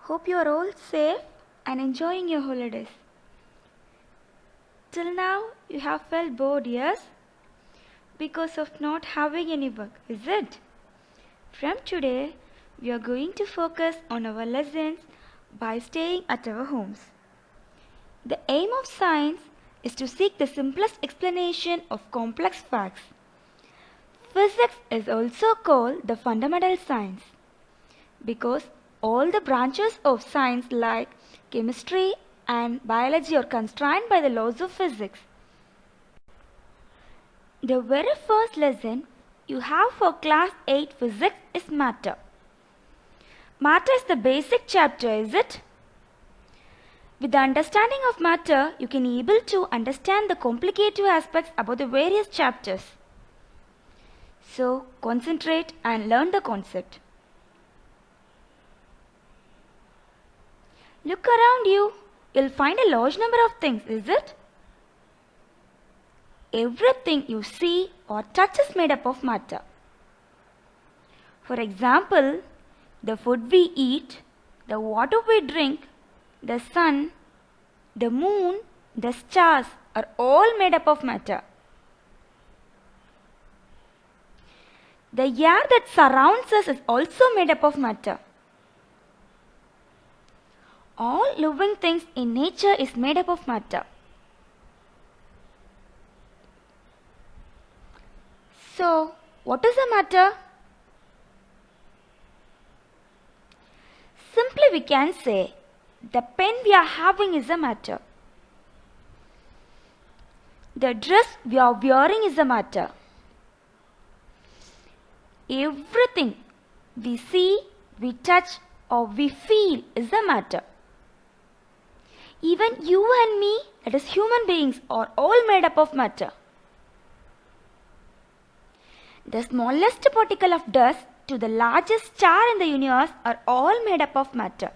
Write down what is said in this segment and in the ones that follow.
Hope you are all safe and enjoying your holidays. Till now, you have felt bored, yes? Because of not having any work, is it? From today, we are going to focus on our lessons by staying at our homes. The aim of science is to seek the simplest explanation of complex facts. Physics is also called the fundamental science because all the branches of science like chemistry and biology are constrained by the laws of physics. The very first lesson you have for class 8 physics is matter. Matter is the basic chapter, is it? With the understanding of matter, you can be able to understand the complicated aspects about the various chapters. So, concentrate and learn the concept. Look around you. You'll find a large number of things, is it? Everything you see or touch is made up of matter. For example, the food we eat, the water we drink, the sun, the moon, the stars are all made up of matter. The air that surrounds us is also made up of matter. All living things in nature is made up of matter. So, what is a matter? Simply we can say, the pen we are having is a matter. The dress we are wearing is a matter. Everything we see, we touch or we feel is a matter. Even you and me, that is human beings, are all made up of matter. The smallest particle of dust to the largest star in the universe are all made up of matter.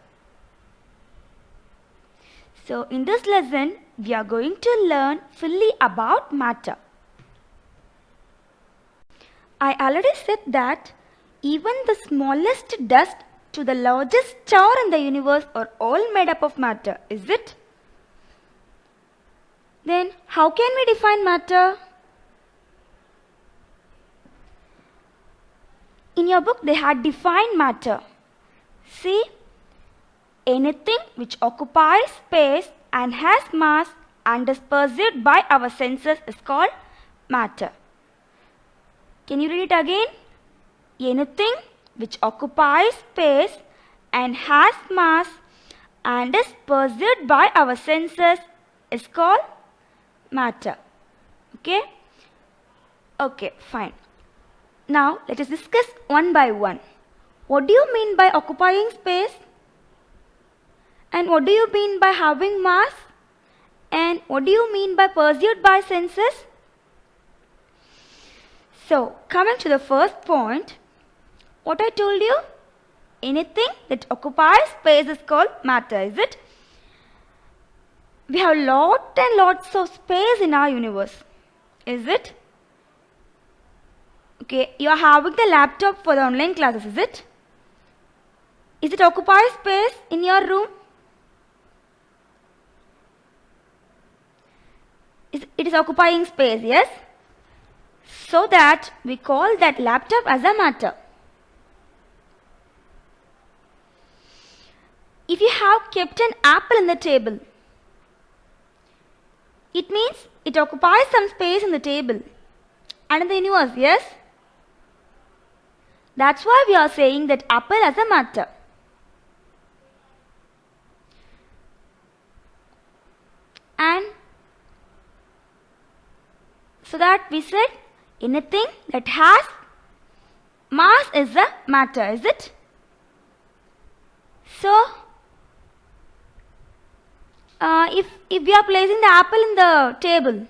So in this lesson, we are going to learn fully about matter. I already said that even the smallest dust to the largest star in the universe are all made up of matter, is it? Then how can we define matter? In your book they had defined matter. See, anything which occupies space and has mass and is perceived by our senses is called matter. Can you read it again? Anything which occupies space and has mass and is perceived by our senses is called matter. Okay? Okay, fine. Now let us discuss one by one. What do you mean by occupying space? And what do you mean by having mass? And what do you mean by perceived by senses? So, coming to the first point, what I told you, anything that occupies space is called matter, is it? We have lots and lots of space in our universe, is it? Okay, you are having the laptop for the online classes, is it? Is it occupy space in your room? It is occupying space, yes? So that we call that laptop as a matter. If you have kept an apple in the table, it means it occupies some space in the table and in the universe, yes? That's why we are saying that apple as a matter. And so that we said anything that has mass is a matter, is it? So, if we are placing the apple in the table,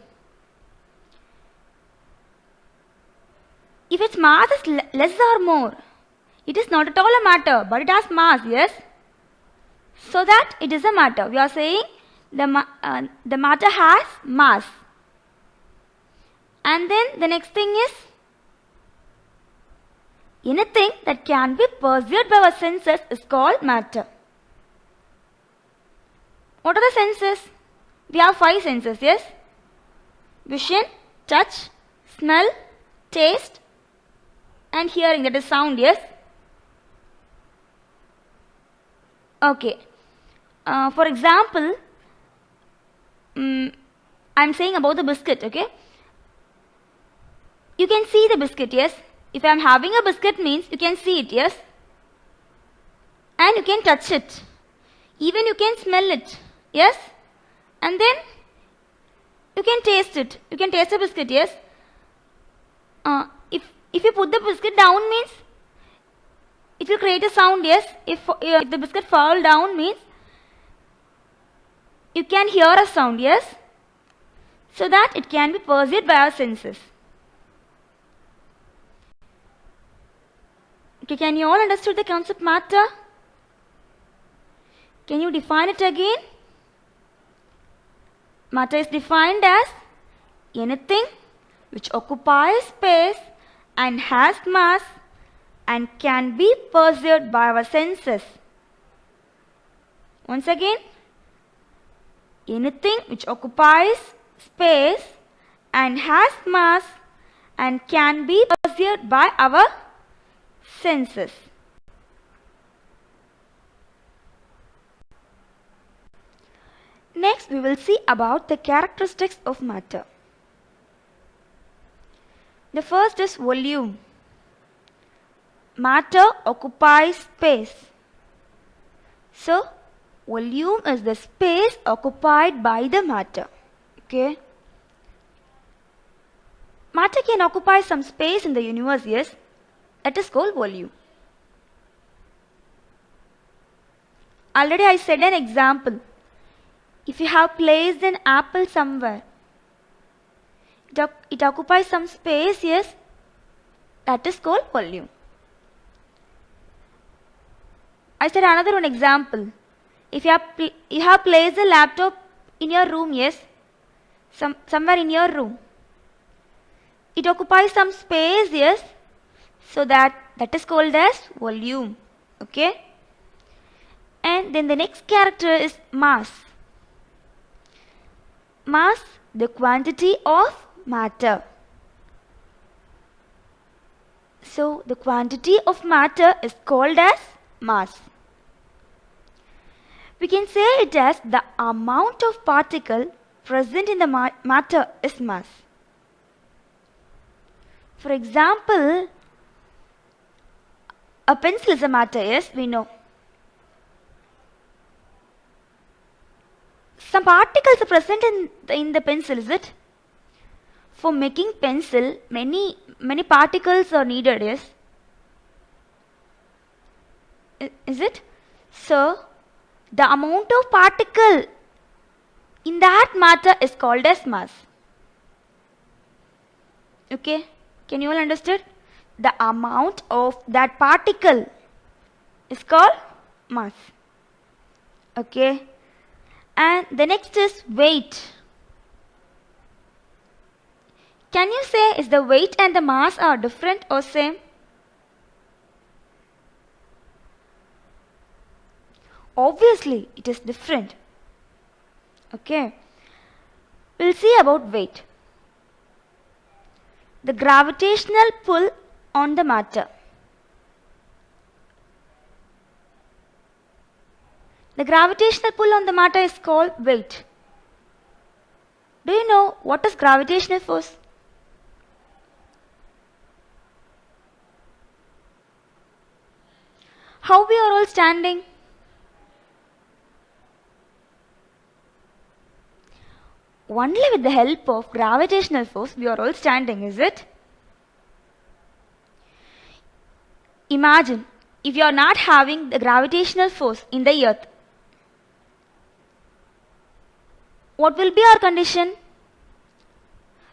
if its mass is less or more, it is not at all a matter, but it has mass, yes? So that it is a matter. We are saying the matter has mass. And then the next thing is anything that can be perceived by our senses is called matter. What are the senses? We have 5 senses, yes? Vision, touch, smell, taste, and hearing, that is sound, yes? Okay. For example, I'm saying about the biscuit, okay? You can see the biscuit, yes? If I'm having a biscuit means you can see it, yes? And you can touch it. Even you can smell it, yes? And then you can taste it. You can taste the biscuit, yes? If you put the biscuit down means it will create a sound, yes? If the biscuit fall down means you can hear a sound, yes? So that it can be perceived by our senses. Okay, can you all understand the concept matter? Can you define it again? Matter is defined as anything which occupies space and has mass and can be perceived by our senses. Once again, anything which occupies space and has mass and can be perceived by our senses. Next, we will see about the characteristics of matter. The first is volume. Matter occupies space. So, volume is the space occupied by the matter. Okay. Matter can occupy some space in the universe, yes? That is called volume. Already I said an example. If you have placed an apple somewhere, it occupies some space, yes? That is called volume. I said another one example. If you have placed a laptop in your room, yes? Somewhere in your room. It occupies some space, yes? So that is called as volume. Okay? And then the next character is mass. Mass, the quantity of matter. So the quantity of matter is called as mass. We can say it as the amount of particle present in the matter is mass. For example, a pencil is a matter, yes, we know. Some particles are present in the pencil, is it? For making pencil, many particles are needed, yes? Is it? So, the amount of particle in that matter is called as mass. Okay? Can you all understand? The amount of that particle is called mass. Okay? And the next is weight. Can you say is the weight and the mass are different or same? Obviously, it is different. Okay. We'll see about weight. The gravitational pull on the matter. The gravitational pull on the matter is called weight. Do you know what is gravitational force? How we are all standing? Only with the help of gravitational force we are all standing, is it? Imagine if you are not having the gravitational force in the earth. What will be our condition?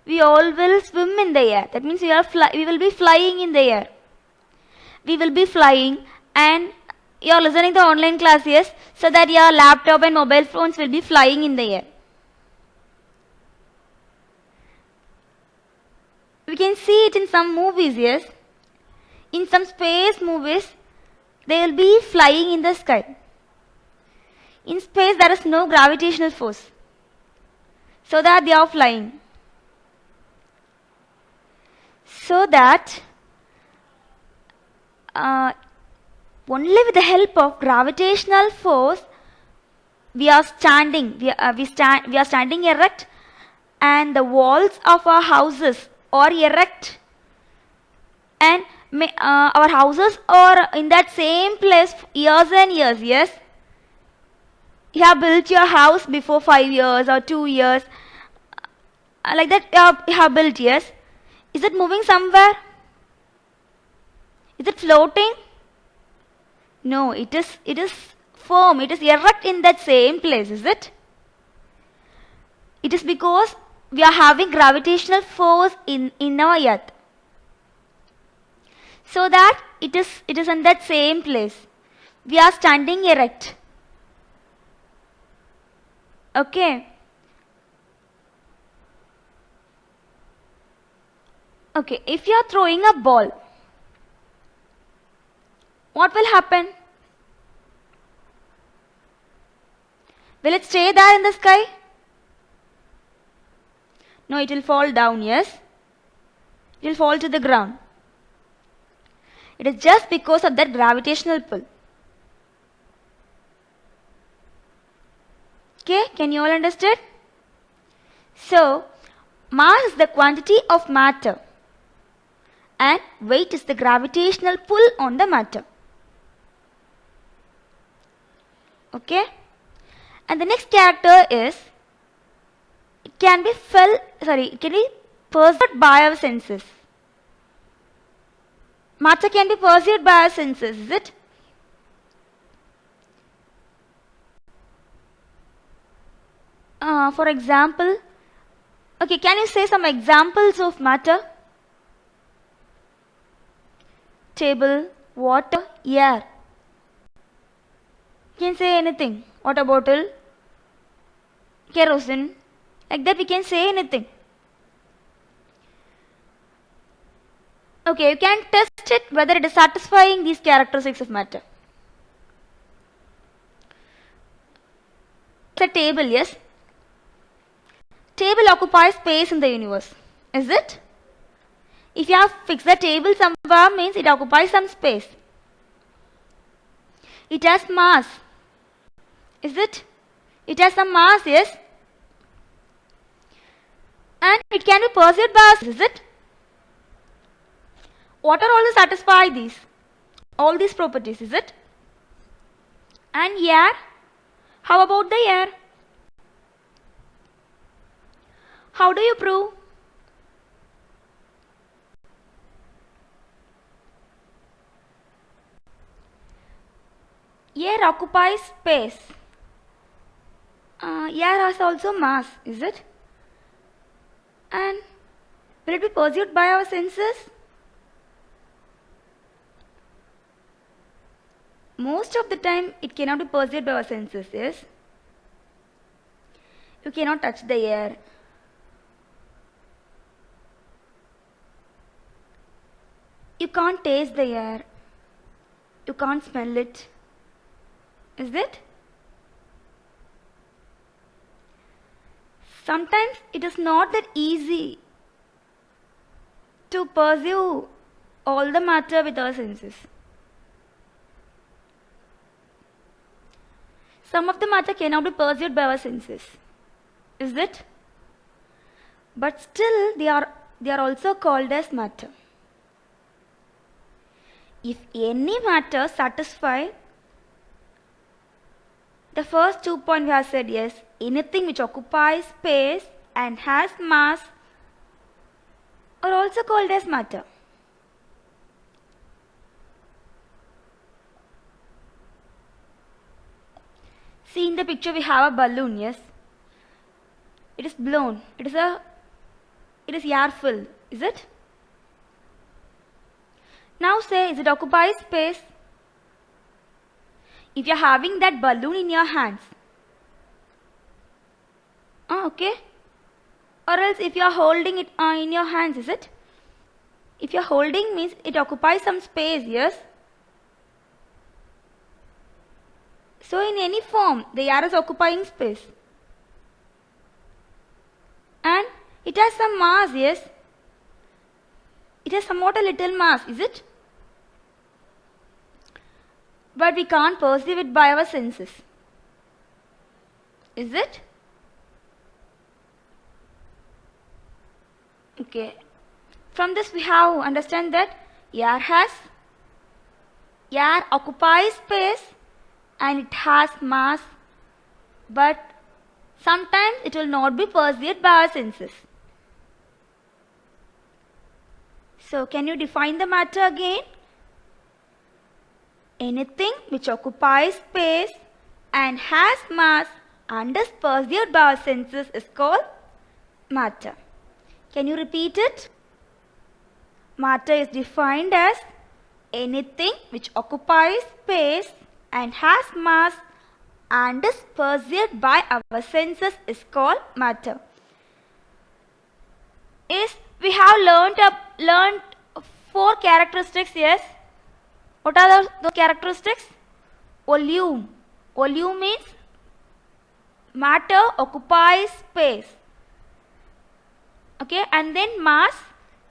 We all will swim in the air. That means we will be flying in the air. We will be flying and you are listening to online class, yes? So that your laptop and mobile phones will be flying in the air. We can see it in some movies, yes? In some space movies, they will be flying in the sky. In space there is no gravitational force, so that they are flying. So that only with the help of gravitational force we are standing, we are standing erect, and the walls of our houses are erect, and our houses are in that same place years and years. Yes, you have built your house before 5 years or 2 years, like that you have built. Yes, is it moving somewhere? Is it floating? No, it is firm, it is erect in that same place. Is it? It is because we are having gravitational force in our earth, so that it is in that same place. We are standing erect. Okay. Okay, if you are throwing a ball, what will happen? Will it stay there in the sky? No, it will fall down. Yes, it will fall to the ground. It is just because of that gravitational pull. Okay, can you all understand? So, mass is the quantity of matter and weight is the gravitational pull on the matter. Okay, and the next character is, it can be perceived by our senses. Matter can be perceived by our senses, is it? For example, okay, can you say some examples of matter? Table, water, air. You can say anything. Water bottle, kerosene, like that we can say anything. Okay, you can test it whether it is satisfying these characteristics of matter. It's a table, yes. Table occupies space in the universe, is it? If you have fixed the table somewhere, means it occupies some space. It has mass, is it? It has some mass, yes. And it can be perceived by us, is it? Water also satisfies all these properties, is it? And air, how about the air? How do you prove? Air occupies space. Air has also mass, is it? And will it be perceived by our senses? Most of the time it cannot be perceived by our senses, yes? You cannot touch the air. You can't taste the air. You can't smell it. Is it? Sometimes it is not that easy to perceive all the matter with our senses. Some of the matter cannot be perceived by our senses. Is it? But still they are also called as matter. If any matter satisfies the first 2 points we have said, yes, anything which occupies space and has mass are also called as matter. See, in the picture we have a balloon, yes. It is blown. It is air filled, is it? Now say, is it occupies space? If you are having that balloon in your hands, okay. Or else if you are holding it in your hands, is it? If you are holding means it occupies some space, yes. So in any form, the air is occupying space. And it has some mass, yes. It has somewhat a little mass, is it? But we can't perceive it by our senses. Is it? Okay. From this we have to understand that air occupies space and it has mass, but sometimes it will not be perceived by our senses. So can you define the matter again? Anything which occupies space and has mass and is perceived by our senses is called matter. Can you repeat it? Matter is defined as anything which occupies space and has mass and is perceived by our senses is called matter. We have learned 4 characteristics, yes. What are those characteristics? Volume. Volume means matter occupies space. Okay, and then mass,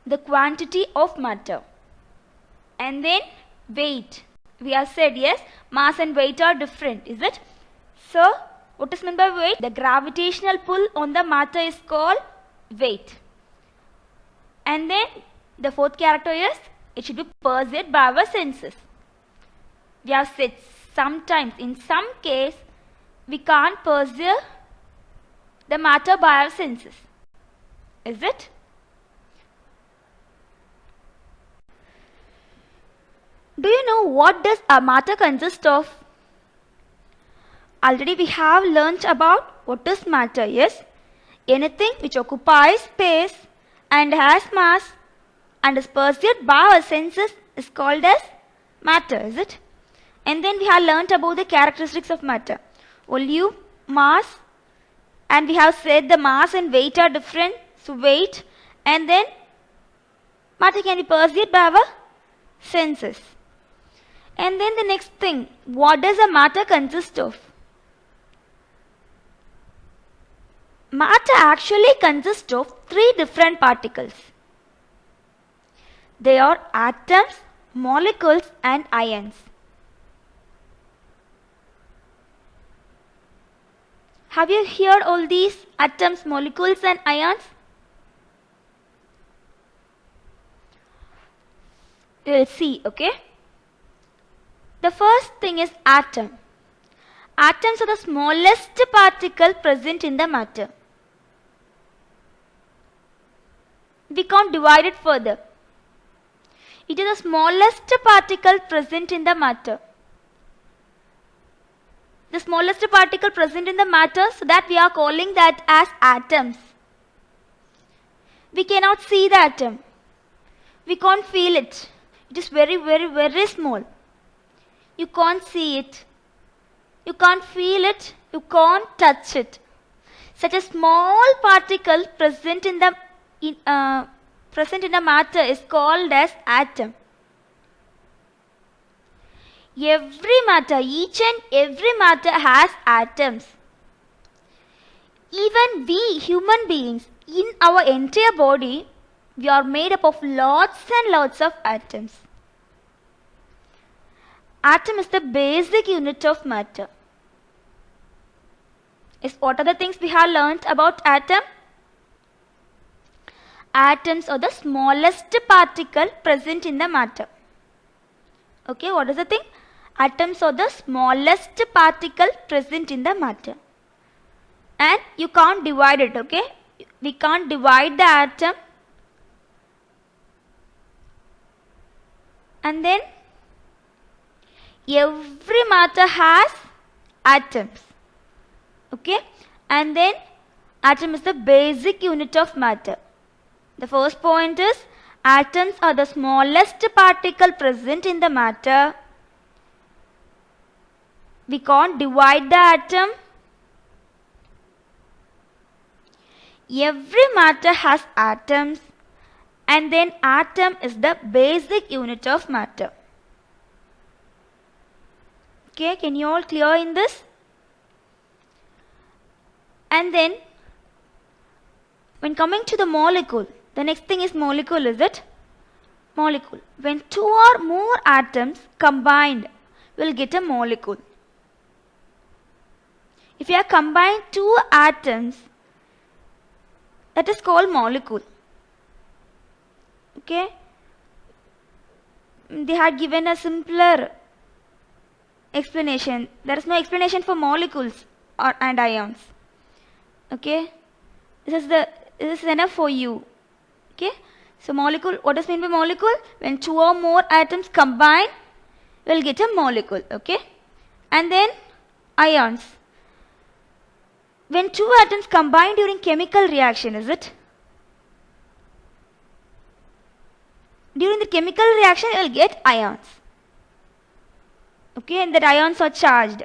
the quantity of matter. And then weight. We have said, yes, mass and weight are different, is it? So, what is meant by weight? The gravitational pull on the matter is called weight. And then the 4th character is it should be perceived by our senses. We have said sometimes, in some case, we can't perceive the matter by our senses. Is it? Do you know what does a matter consist of? Already we have learnt about what is matter, yes? Anything which occupies space and has mass and is perceived by our senses is called as matter, is it? And then we have learnt about the characteristics of matter. Volume, mass, and we have said the mass and weight are different. So weight, and then matter can be perceived by our senses. And then the next thing, what does a matter consist of? Matter actually consists of 3 different particles. They are atoms, molecules and ions. Have you heard all these atoms, molecules and ions? We will see, okay? The first thing is atom. Atoms are the smallest particle present in the matter. We can't divide it further. It is the smallest particle present in the matter. The smallest particle present in the matter, so that we are calling that as atoms. We cannot see the atom. We can't feel it. It is very, very, very small. You can't see it. You can't feel it. You can't touch it. Such a small particle present in the matter is called as atom. Every matter, each and every matter has atoms. Even we human beings, in our entire body, we are made up of lots and lots of atoms. Atom is the basic unit of matter. What are the things we have learnt about atom? Atoms are the smallest particle present in the matter. Okay, what is the thing? Atoms are the smallest particle present in the matter. And you can't divide it, okay? We can't divide the atom. And then every matter has atoms. Okay? And then atom is the basic unit of matter. The first point is atoms are the smallest particle present in the matter. We can't divide the atom. Every matter has atoms, and then atom is the basic unit of matter. Okay, can you all clear in this? And then when coming to the molecule, the next thing is molecule, is it? Molecule. When two or more atoms combined, we'll get a molecule. If you have combined two atoms, that is called molecule. Okay? They had given a simpler explanation. There is no explanation for molecules and ions. Okay? This is enough for you. Okay? So molecule, what does mean by molecule? When two or more atoms combine, we'll get a molecule. Okay? And then ions. When two atoms combine during chemical reaction, is it? During the chemical reaction, you will get ions. Okay, and the ions are charged.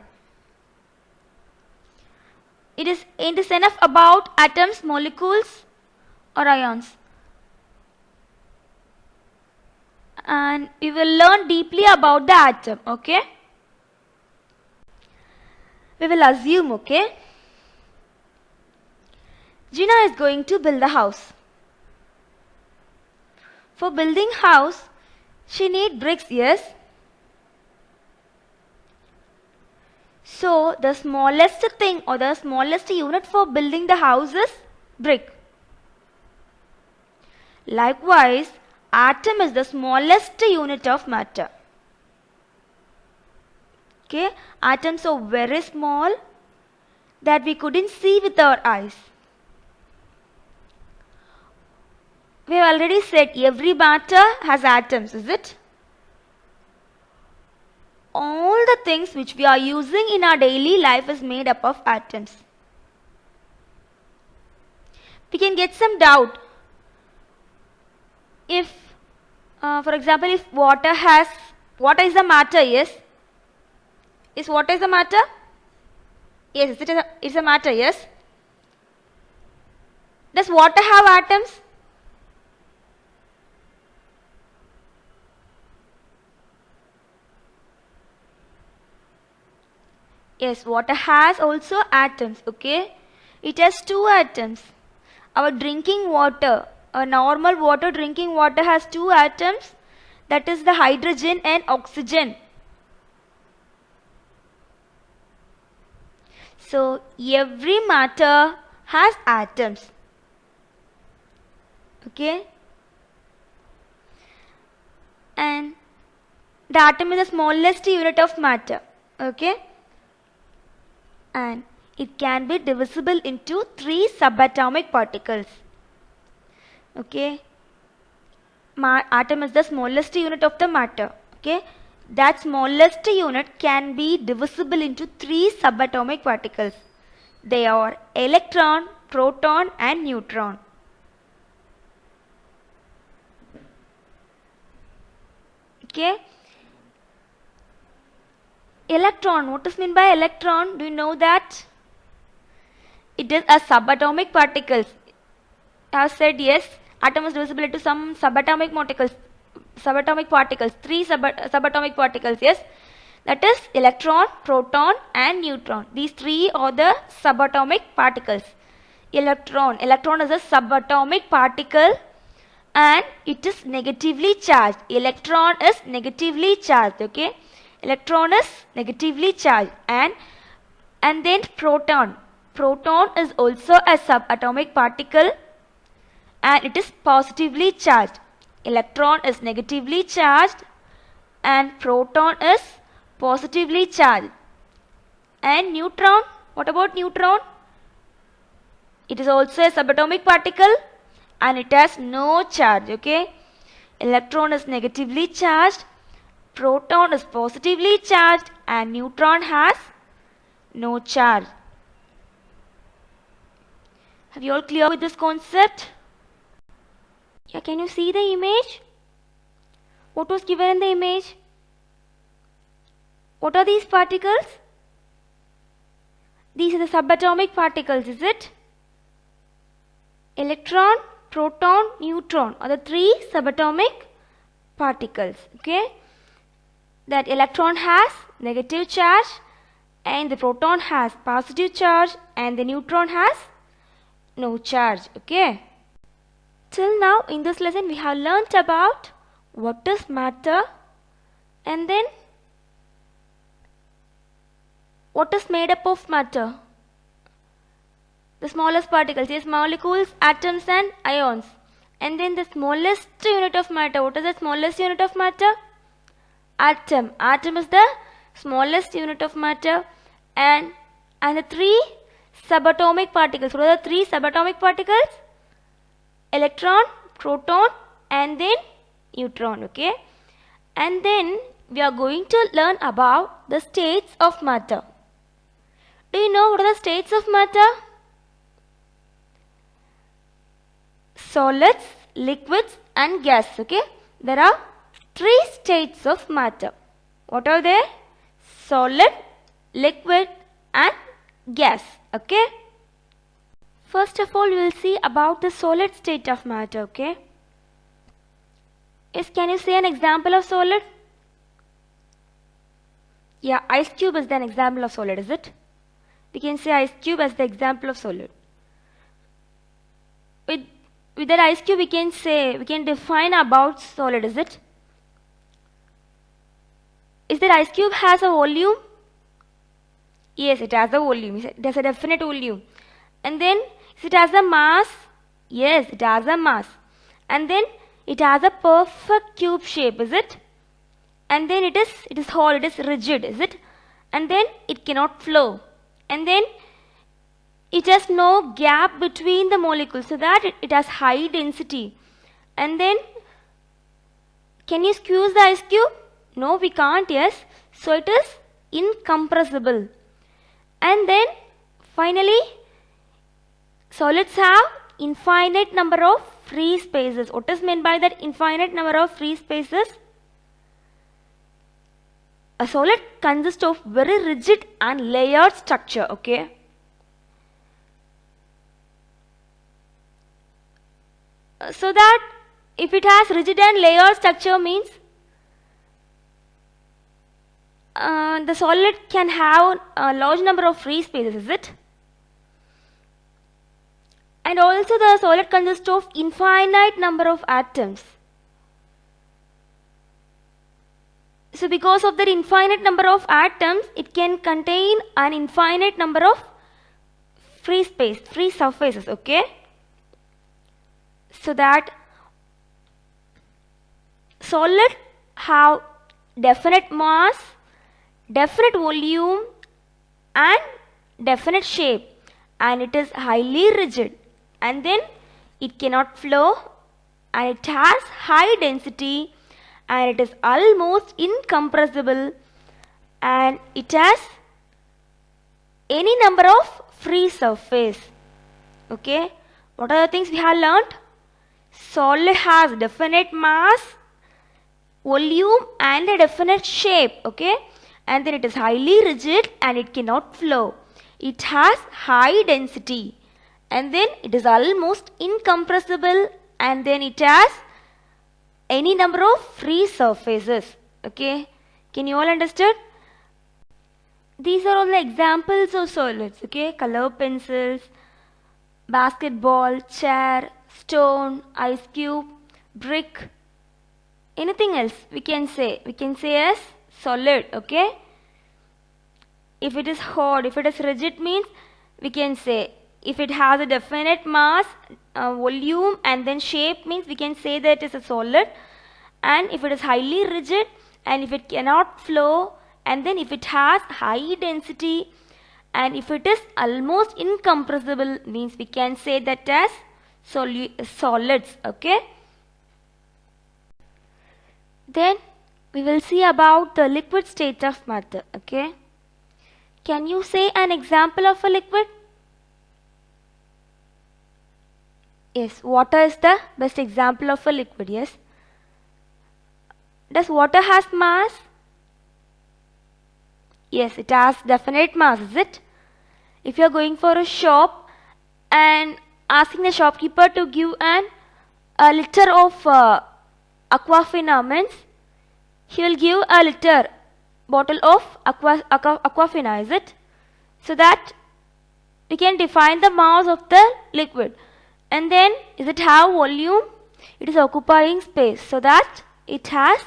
It is enough about atoms, molecules, or ions. And we will learn deeply about the atom. Okay? We will assume, okay? Gina is going to build a house. For building house, she need bricks, yes? So, the smallest thing or the smallest unit for building the house is brick. Likewise, atom is the smallest unit of matter. Okay, atoms are very small that we couldn't see with our eyes. We have already said every matter has atoms, is it? All the things which we are using in our daily life is made up of atoms. We can get some doubt. If, for example, if water is the matter, yes? Is water is the matter? Yes, it's a matter, yes? Does water have atoms? Yes, water has also atoms, okay? It has two atoms. Our drinking water, a normal water, drinking water has two atoms. That is the hydrogen and oxygen. So, every matter has atoms. Okay? And the atom is the smallest unit of matter. Okay? And it can be divisible into 3 subatomic particles. Okay? Atom is the smallest unit of the matter. Okay? That smallest unit can be divisible into 3 subatomic particles. They are electron, proton, and neutron. Okay? Electron, what does mean by electron? Do you know that? It is a subatomic particles. I have said yes, atom is divisible into some subatomic particles. 3 subatomic particles, yes? That is electron, proton, and neutron. These 3 are the subatomic particles. Electron is a subatomic particle and it is negatively charged. Electron is negatively charged, okay? Electron is negatively charged, and then proton. Proton is also a subatomic particle and it is positively charged. Electron is negatively charged and proton is positively charged. And neutron, what about neutron? It is also a subatomic particle and it has no charge, okay? Electron is negatively charged, proton is positively charged, and neutron has no charge. Have you all clear with this concept? Yeah, can you see the image? What was given in the image? What are these particles? These are the subatomic particles, is it? Electron, proton, neutron are the 3 subatomic particles, okay? That electron has negative charge and the proton has positive charge and the neutron has no charge. Okay. Till now in this lesson we have learnt about what is matter and then what is made up of matter. The smallest particles, yes, molecules, atoms and ions. And then the smallest unit of matter. What is the smallest unit of matter? Atom. Atom is the smallest unit of matter. And the three subatomic particles. What are the three subatomic particles? Electron, proton and then neutron. Okay. And then we are going to learn about the states of matter. Do you know what are the states of matter? Solids, liquids and gas. Okay. There are three states of matter. What are they? Solid, liquid and gas. Okay. First of all, we will see about the solid state of matter. Okay. Yes, can you say an example of solid? Yeah, ice cube is an example of solid, is it? We can say ice cube as the example of solid. With that ice cube we can define about solid, is it? Is that ice cube has a volume? Yes, it has a volume. It has a definite volume. And then it has a mass? Yes, it has a mass. And then it has a perfect cube shape, is it? And then it is hard, it is rigid, is it? And then it cannot flow. And then it has no gap between the molecules, so that it has high density. And then, can you squeeze the ice cube? No, we can't, yes. So it is incompressible. And then, finally, solids have infinite number of free spaces. What is meant by that infinite number of free spaces? A solid consists of very rigid and layered structure, okay? So that if it has rigid and layered structure means the solid can have a large number of free spaces, is it? And also the solid consists of infinite number of atoms. So because of that infinite number of atoms, it can contain an infinite number of free surfaces, okay? So that solid have definite mass, definite volume and definite shape, and it is highly rigid, and then it cannot flow, and it has high density, and it is almost incompressible, and it has any number of free surface. Okay, what are the things we have learnt? Solid has definite mass, volume and a definite shape, okay, and then it is highly rigid and it cannot flow. It has high density, and then it is almost incompressible, and then it has any number of free surfaces. Okay, can you all understand? These are all the examples of solids. Okay, color pencils, basketball, chair, stone, ice cube, brick, anything else we can say as solid. Okay, if it is hard, if it is rigid means we can say, if it has a definite mass, volume and then shape means we can say that it is a solid, and if it is highly rigid and if it cannot flow, and then if it has high density and if it is almost incompressible means we can say that as solids. Okay, then we will see about the liquid state of matter. Okay, can you say an example of a liquid? Yes, water is the best example of a liquid. Yes, does water has mass? Yes, it has definite mass, is it? If you are going for a shop and asking the shopkeeper to give a liter of Aquafina, means he will give a liter bottle of Aquafina, is it? So that we can define the mass of the liquid. And then, is it have volume? It is occupying space, so that it has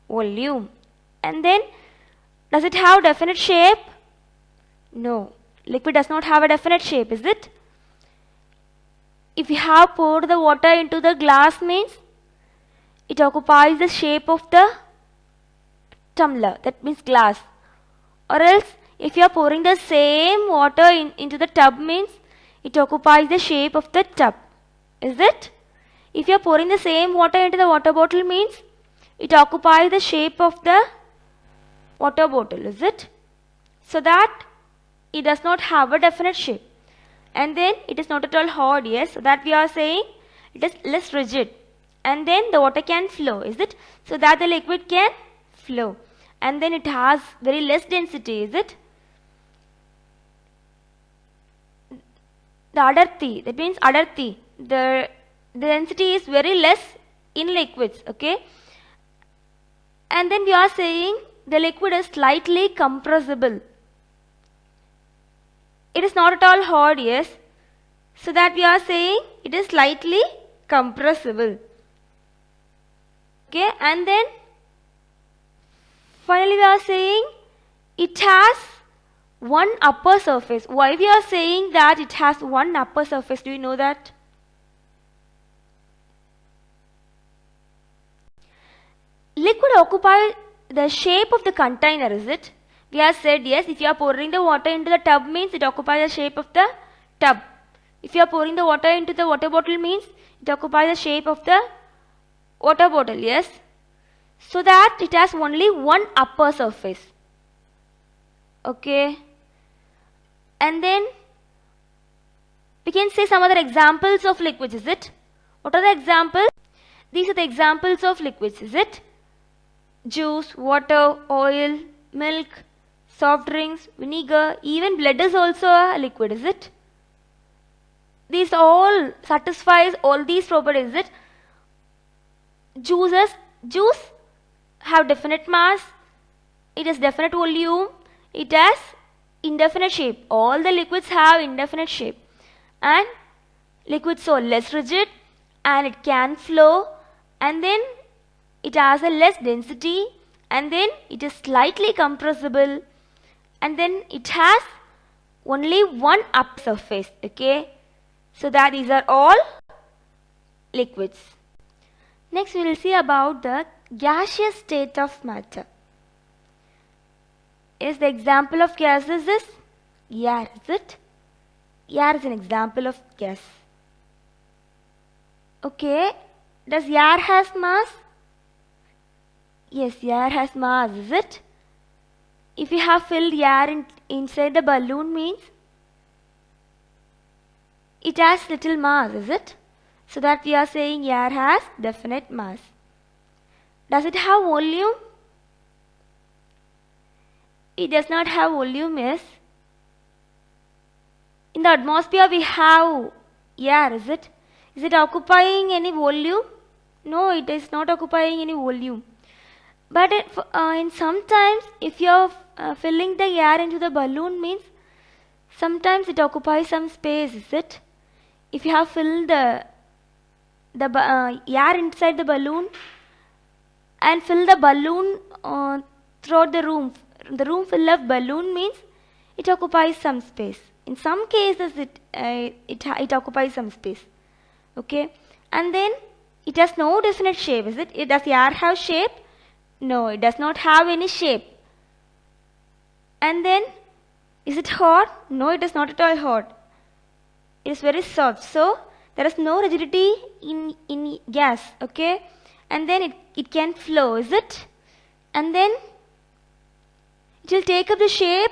volume. And then, does it have definite shape? No, liquid does not have a definite shape, is it? If you have poured the water into the glass, means it occupies the shape of the tumbler, that means glass. Or else, if you are pouring the same water into the tub, means it occupies the shape of the tub, is it? If you are pouring the same water into the water bottle, means it occupies the shape of the water bottle, is it? So that it does not have a definite shape. And then it is not at all hard, yes, so that we are saying it is less rigid. And then the water can flow, is it? So that the liquid can flow. And then it has very less density, is it? The adarthi, that means adarthi, the density is very less in liquids, okay? And then we are saying the liquid is slightly compressible. It is not at all hard, yes. So that we are saying it is slightly compressible. Okay, and then finally we are saying it has one upper surface. Why we are saying that it has one upper surface? Do you know that? Liquid occupies the shape of the container, is it? We have said yes, if you are pouring the water into the tub, means it occupies the shape of the tub. If you are pouring the water into the water bottle, means it occupies the shape of the water bottle, yes. So that it has only one upper surface. Okay. And then we can say some other examples of liquids, is it? What are the examples? These are the examples of liquids, is it? Juice, water, oil, milk, soft drinks, vinegar, even blood is also a liquid, is it? These all satisfies all these properties, is it? Juice have definite mass, it has definite volume, it has indefinite shape. All the liquids have indefinite shape. And liquids are less rigid and it can flow, and then it has a less density, and then it is slightly compressible, and then it has only one upper surface, okay? So that these are all liquids. Next we will see about the gaseous state of matter. Is the example of gas is this? Air, is it? Air is an example of gas. Okay, does air has mass? Yes, air has mass, is it? If you have filled air inside the balloon, means it has little mass, is it? So that we are saying air has definite mass. Does it have volume? It does not have volume, yes. In the atmosphere we have air, is it? Is it occupying any volume? No, it is not occupying any volume. But in sometimes, if you are filling the air into the balloon, means sometimes it occupies some space, is it? If you have filled the air inside the balloon and fill the balloon throughout the room full of balloon, means it occupies some space. In some cases, it occupies some space. Okay, and then it has no definite shape, is it? Does air have shape? No, it does not have any shape. And then, is it hot? No, it is not at all hot. It is very soft. So, there is no rigidity in gas. Okay, and then it can flow, is it? And then it will take up the shape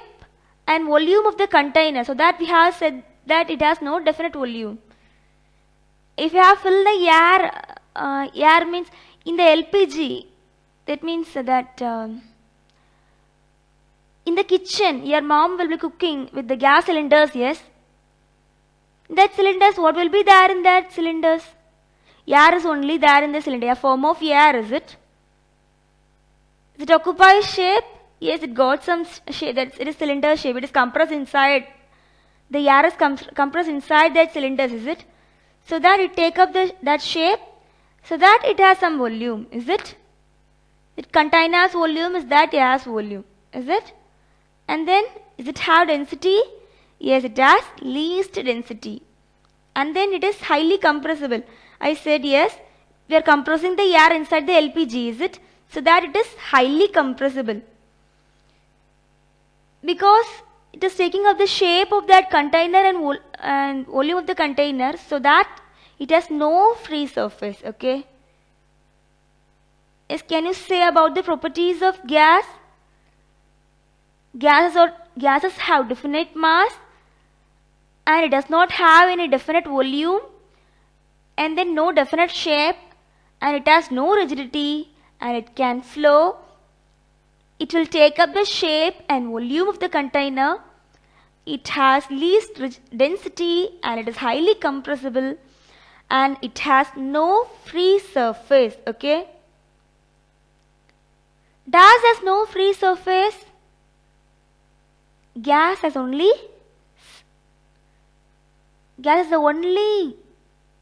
and volume of the container. So that we have said that it has no definite volume. If you have filled the air means in the LPG, that means that in the kitchen, your mom will be cooking with the gas cylinders, yes? That cylinders, what will be there in that cylinders? Air is only there in the cylinder, a form of air, is it? Does it occupy shape? Yes, it got some shape. That it is cylinder shape. It is compressed inside. The air is compressed inside that cylinders, is it? So that it take up that shape, so that it has some volume, is it? It container's volume is that air's volume, is it? And then, does it have density? Yes, it has least density. And then it is highly compressible. I said yes, we are compressing the air inside the LPG, is it? So that it is highly compressible. Because it is taking up the shape of that container and volume of the container, so that it has no free surface, okay? Yes, can you say about the properties of gas? Gases have definite mass, and it does not have any definite volume, and then no definite shape, and it has no rigidity, and it can flow. It will take up the shape and volume of the container. It has least density, and it is highly compressible, and it has no free surface, okay? Gas has no free surface. Gas is the only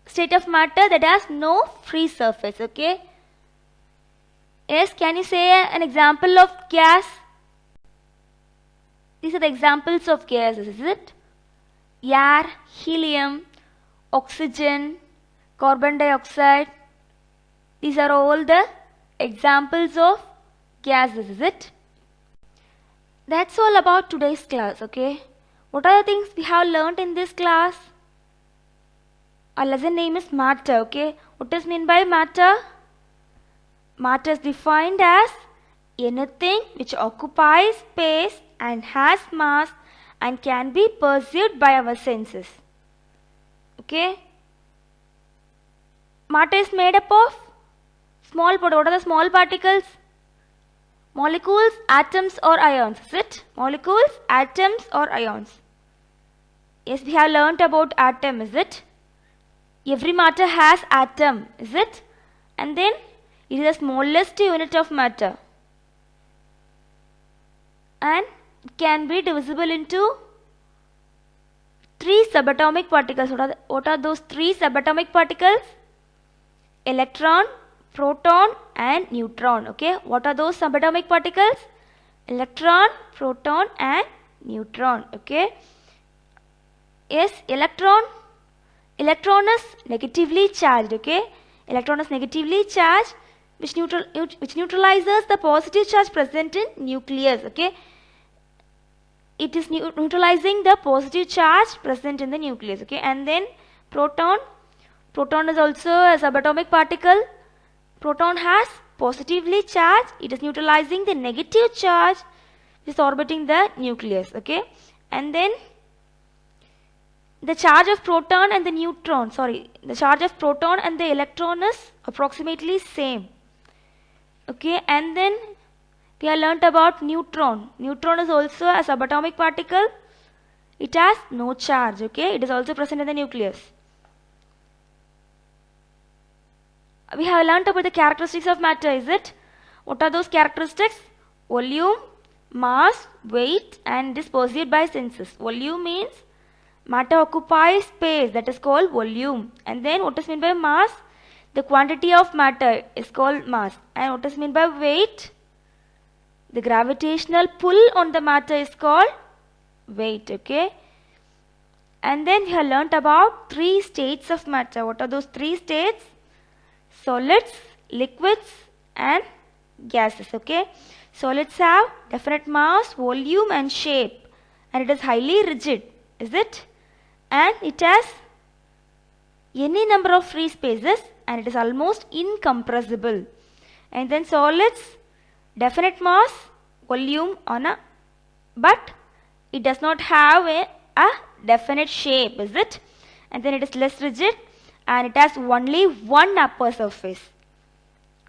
state of matter that has no free surface, okay? Yes, can you say an example of gas? These are the examples of gases, is it? Air, helium, oxygen, carbon dioxide. These are all the examples of gases, is it? That's all about today's class, okay? What are the things we have learnt in this class? Our lesson name is matter, okay? What does mean by matter? Matter is defined as anything which occupies space and has mass and can be perceived by our senses. Okay? Matter is made up of small particles. What are the small particles? Molecules, atoms or ions, is it? Molecules, atoms or ions. Yes, we have learnt about atom, is it? Every matter has atom, is it? And then it is the smallest unit of matter. And it can be divisible into 3 subatomic particles. What are those 3 subatomic particles? Electron, proton and neutron, okay? What are those subatomic particles? Electron, proton and neutron, okay? Yes, electron is negatively charged, okay? Electron is negatively charged, which neutralizes the positive charge present in nucleus, okay? It is neutralizing the positive charge present in the nucleus, okay? And then proton is also a subatomic particle. Proton has positively charged. It is neutralizing the negative charge which is orbiting the nucleus, okay? And then the charge of proton and the electron is approximately same, okay? And then we have learnt about neutron. Neutron is also a subatomic particle. It has no charge, okay? It is also present in the nucleus. We have learnt about the characteristics of matter, is it? What are those characteristics? Volume, mass, weight and is perceived by senses. Volume means matter occupies space, that is called volume. And then what is meant by mass? The quantity of matter is called mass. And what is meant by weight? The gravitational pull on the matter is called weight, okay? And then we have learnt about 3 states of matter. What are those 3 states? Solids, liquids and gases, okay? Solids have definite mass, volume and shape, and it is highly rigid, is it? And it has any number of free spaces and it is almost incompressible. And then solids, definite mass, volume but it does not have a definite shape, is it? And then it is less rigid and it has only one upper surface,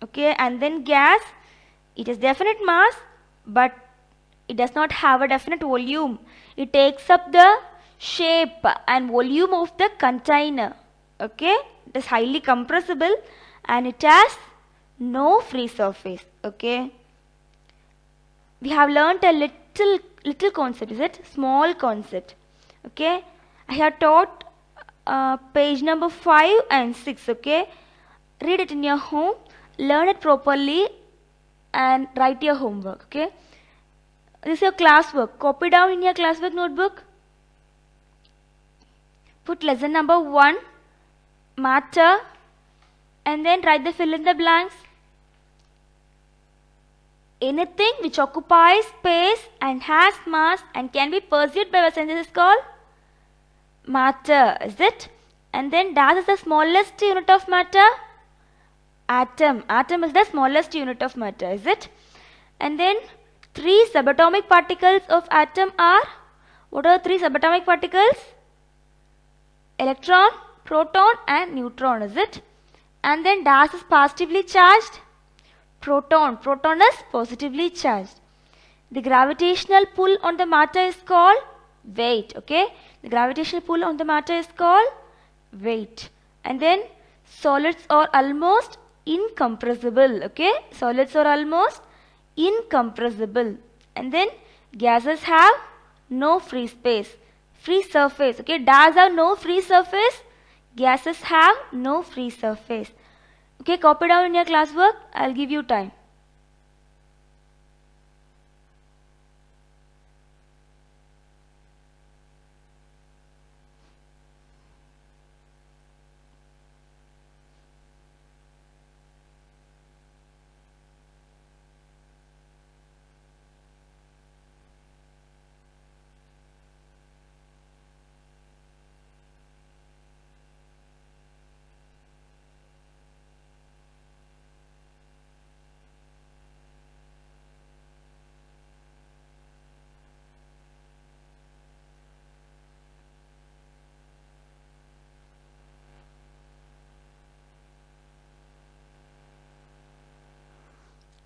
okay? And then gas, it is definite mass but it does not have a definite volume. It takes up the shape and volume of the container, okay? It is highly compressible and it has no free surface, okay? we have learnt a little concept, is it? Small concept. Okay, I have taught page number 5 and 6. Okay, read it in your home, learn it properly, and write your homework. Okay, this is your classwork. Copy down in your classwork notebook. Put lesson number 1, matter, and then write the fill in the blanks. Anything which occupies space and has mass and can be perceived by our senses is called matter, is it? And then dash is the smallest unit of matter? Atom. Atom is the smallest unit of matter, is it? And then 3 subatomic particles of atom are? What are the 3 subatomic particles? Electron, proton and neutron, is it? And then dash is positively charged? Proton. Proton is positively charged. The gravitational pull on the matter is called weight. Okay, the gravitational pull on the matter is called weight. And then solids are almost incompressible. Okay, solids are almost incompressible. And then gases have no free space, free surface. Okay, does have no free surface, gases have no free surface. Okay, copy down in your classwork. I'll give you time.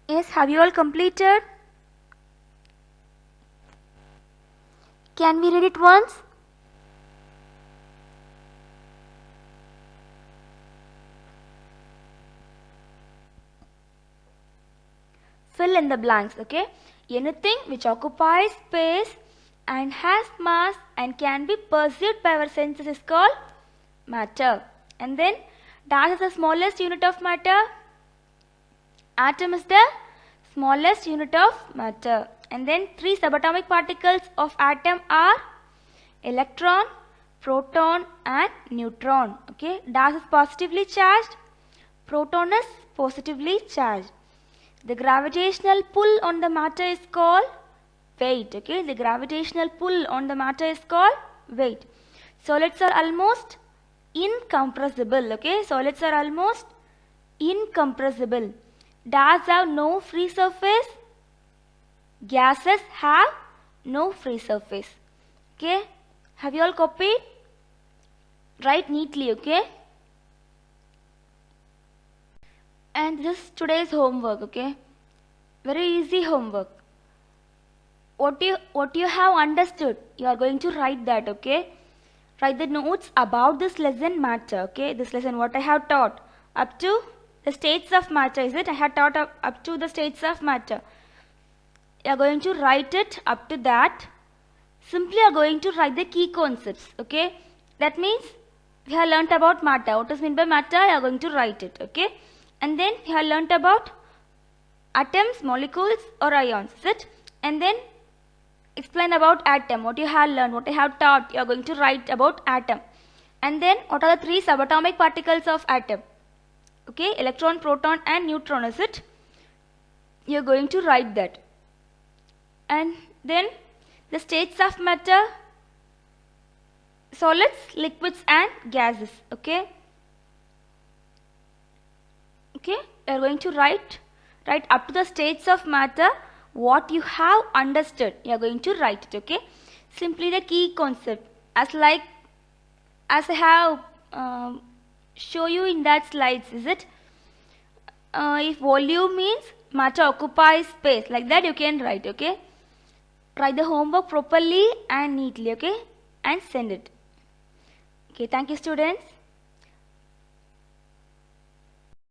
Yes, have you all completed? Can we read it once? Fill in the blanks. Okay, anything which occupies space and has mass and can be perceived by our senses is called matter. And then dash is the smallest unit of matter. Atom is the smallest unit of matter. And then 3 subatomic particles of atom are electron, proton and neutron. Okay, dash is positively charged, proton is positively charged. The gravitational pull on the matter is called weight. Okay, the gravitational pull on the matter is called weight. Solids are almost incompressible. Okay, solids are almost incompressible. Does have no free surface, gases have no free surface. Okay, have you all copied? Write neatly. Okay, and this is today's homework. Okay, very easy homework. What you have understood, you are going to write that. Okay, write the notes about this lesson matter. Okay, this lesson what I have taught up to the states of matter, is it? I have taught up to the states of matter. You are going to write it up to that. Simply you are going to write the key concepts. Okay, that means we have learnt about matter. What is meant by matter? You are going to write it. Okay, and then you have learnt about atoms, molecules or ions, is it? And then explain about atom. What you have learned, what I have taught, you are going to write about atom. And then what are the 3 subatomic particles of atom? Okay, electron, proton and neutron, is it? You are going to write that. And then the states of matter, solids, liquids and gases. Okay, okay, you are going to write up to the states of matter what you have understood. You are going to write it. Okay, simply the key concept as I have show you in that slides, is it? If volume means matter occupies space, like that you can write. Okay, write the homework properly and neatly. Okay, and send it. Okay, thank you students.